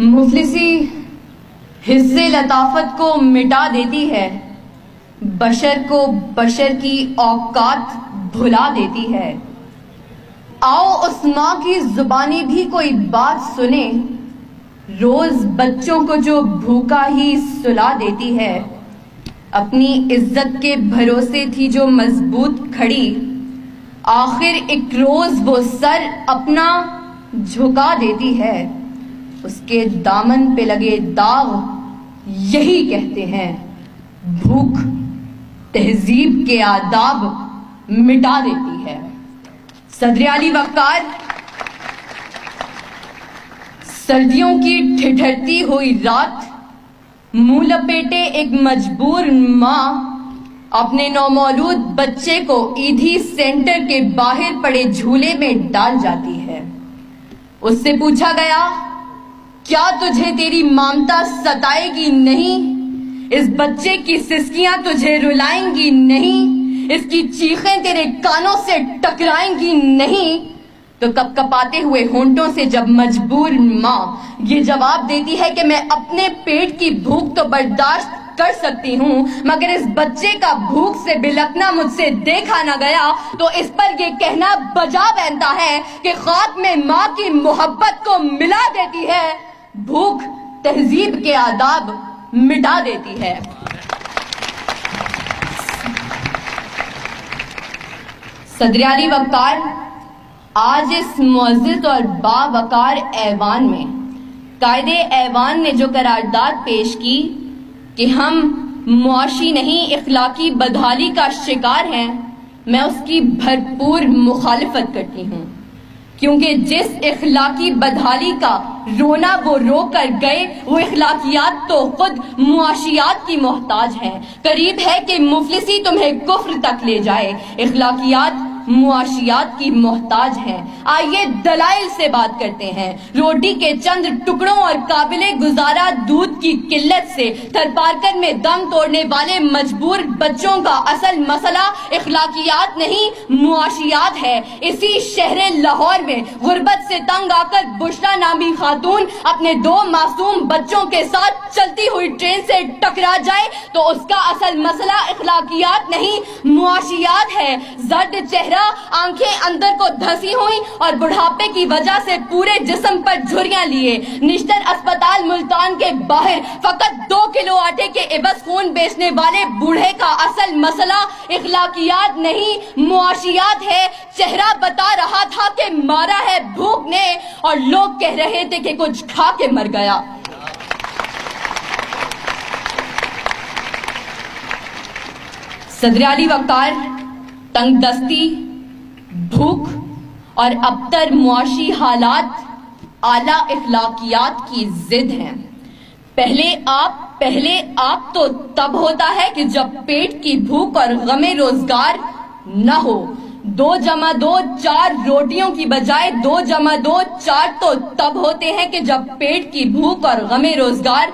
مفلسی حصے لطافت کو مٹا دیتی ہے، بشر کو بشر کی اوقات بھلا دیتی ہے۔ آؤ اس ماں کی زبانی بھی کوئی بات سنے، روز بچوں کو جو بھوکا ہی سلا دیتی ہے۔ اپنی عزت کے بھروسے تھی جو مضبوط کھڑی، آخر ایک روز وہ سر اپنا جھکا دیتی ہے۔ اس کے دامن پہ لگے داغ یہی کہتے ہیں، بھوک تہذیب کے آداب مٹا دیتی ہے۔ صدر علی وقار سردیوں کی ٹھٹھرتی ہوئی رات، منہ لپیٹے ایک مجبور ماں اپنے نومولود بچے کو ایدھی سینٹر کے باہر پڑے جھولے میں ڈال جاتی ہے۔ اس سے پوچھا گیا، کیا تجھے تیری مامتا ستائے گی نہیں؟ اس بچے کی سسکیاں تجھے رلائیں گی نہیں؟ اس کی چیخیں تیرے کانوں سے ٹکرائیں گی نہیں؟ تو کپ کپاتے ہوئے ہونٹوں سے جب مجبور ماں یہ جواب دیتی ہے کہ میں اپنے پیٹ کی بھوک تو برداشت کر سکتی ہوں، مگر اس بچے کا بھوک سے بلکنا مجھ سے دیکھا نہ گیا، تو اس پر یہ کہنا بجا بنتا ہے کہ خاک میں ماں کی محبت کو ملا دیتی ہے، بھوک تہذیب کے آداب مٹا دیتی ہے۔ صدر علی وقار آج اس معزز اور باوقار ایوان میں قائد ایوان نے جو قرارداد پیش کی کہ ہم معاشی نہیں اخلاقی بدحالی کا شکار ہیں، میں اس کی بھرپور مخالفت کرتی ہوں، کیونکہ جس اخلاقی بدحالی کا رونا وہ رو کر گئے، وہ اخلاقیات تو خود معاشیات کی محتاج ہیں۔ قریب ہے کہ مفلسی تمہیں کفر تک لے جائے، اخلاقیات معاشیات کی محتاج ہیں۔ آئیے دلائل سے بات کرتے ہیں۔ روٹی کے چند ٹکڑوں اور قابل گزارا دودھ کی قلت سے تھرپارکر میں دم توڑنے والے مجبور بچوں کا اصل مسئلہ اخلاقیات نہیں معاشیات ہے۔ اسی شہر لاہور میں غربت سے تنگ آ کر بشرا نامی خاتون اپنے 2 معصوم بچوں کے ساتھ چلتی ہوئی ٹرین سے ٹکرا جائے تو اس کا اصل مسئلہ اخلاقیات نہیں معاشیات ہے۔ زرد چہرہ، آنکھیں اندر کو دھسی ہوئی اور بڑھاپے کی وجہ سے پورے جسم پر جھریاں لیے، نشتر اسپتال ملتان کے باہر فقط 2 کلو آٹے کے عوض خون بیچنے والے بوڑھے کا اصل مسئلہ اخلاقیات نہیں معاشیات ہے۔ چہرہ بتا رہا تھا کہ مارا ہے بھوک نے، اور لوگ کہہ رہے تھے کہ کچھ کھا کے مر گیا۔ صدر علی وقار تنگ دستی، بھوک اور ابتر معاشی حالات اعلیٰ اخلاقیات کی ضد ہیں۔ پہلے آپ تو تب ہوتا ہے کہ جب پیٹ کی بھوک اور غم روزگار نہ ہو۔ 2 + 2 4 روٹیوں کی بجائے 2 + 2 4 تو تب ہوتے ہیں کہ جب پیٹ کی بھوک اور غم روزگار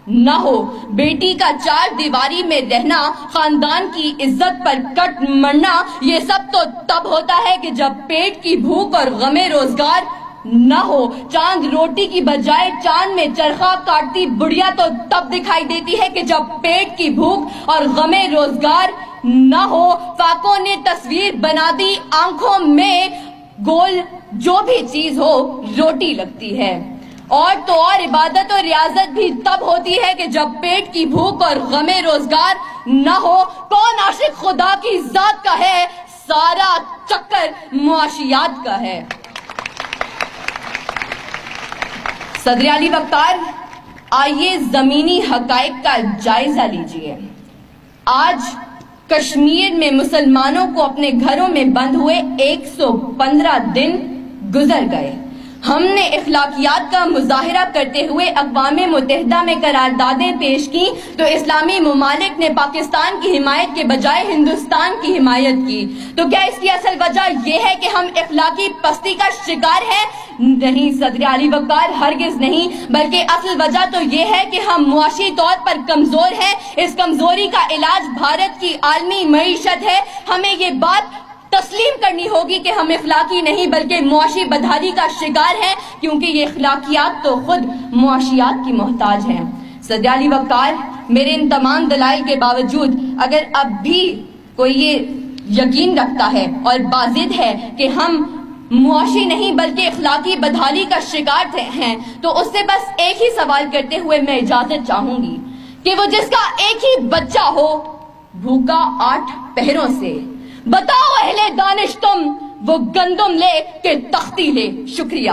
نہ ہو۔ بیٹی کا 4 دیواری میں رہنا، خاندان کی عزت پر کٹ مرنا، یہ سب تو تب ہوتا ہے کہ جب پیٹ کی بھوک اور غم روزگار نہ ہو۔ چاند روٹی کی بجائے چاند میں چرخہ کاٹتی بڑھیا تو تب دکھائی دیتی ہے کہ جب پیٹ کی بھوک اور غم روزگار نہ ہو۔ فاقوں نے تصویر بنا دی آنکھوں میں، گول جو بھی چیز ہو روٹی لگتی ہے۔ اور تو اور عبادت اور ریاضت بھی تب ہوتی ہے کہ جب پیٹ کی بھوک اور غم روزگار نہ ہو۔ کون عاشق خدا کی ذات کا ہے؟ سارا چکر معاشیات کا ہے۔ صدر علی وقار آئیے زمینی حقائق کا جائزہ لیجئے۔ آج کشمیر میں مسلمانوں کو اپنے گھروں میں بند ہوئے 115 دن گزر گئے۔ ہم نے اخلاقیات کا مظاہرہ کرتے ہوئے اقوام متحدہ میں قراردادیں پیش کی تو اسلامی ممالک نے پاکستان کی حمایت کے بجائے ہندوستان کی حمایت کی۔ تو کیا اس کی اصل وجہ یہ ہے کہ ہم اخلاقی پستی کا شکار ہیں؟ نہیں صدر علی وقار، ہرگز نہیں، بلکہ اصل وجہ تو یہ ہے کہ ہم معاشی طور پر کمزور ہیں۔ اس کمزوری کا علاج بھارت کی عالمی معیشت ہے۔ ہمیں یہ بات تسلیم کرنی ہوگی کہ ہم اخلاقی نہیں بلکہ معاشی بدحالی کا شکار ہیں، کیونکہ یہ اخلاقیات تو خود معاشیات کی محتاج ہیں۔ صدر علی وقار، میرے ان تمام دلائل کے باوجود اگر اب بھی کوئی یہ یقین رکھتا ہے اور بازد ہے کہ ہم معاشی نہیں بلکہ اخلاقی بدحالی کا شکار ہیں، تو اس سے بس ایک ہی سوال کرتے ہوئے میں اجازت چاہوں گی کہ وہ جس کا ایک ہی بچہ ہو بھوکا 8 پہروں سے، بتاؤ اہل دانش تم وہ گندم لے کہ تختی لے۔ شکریہ۔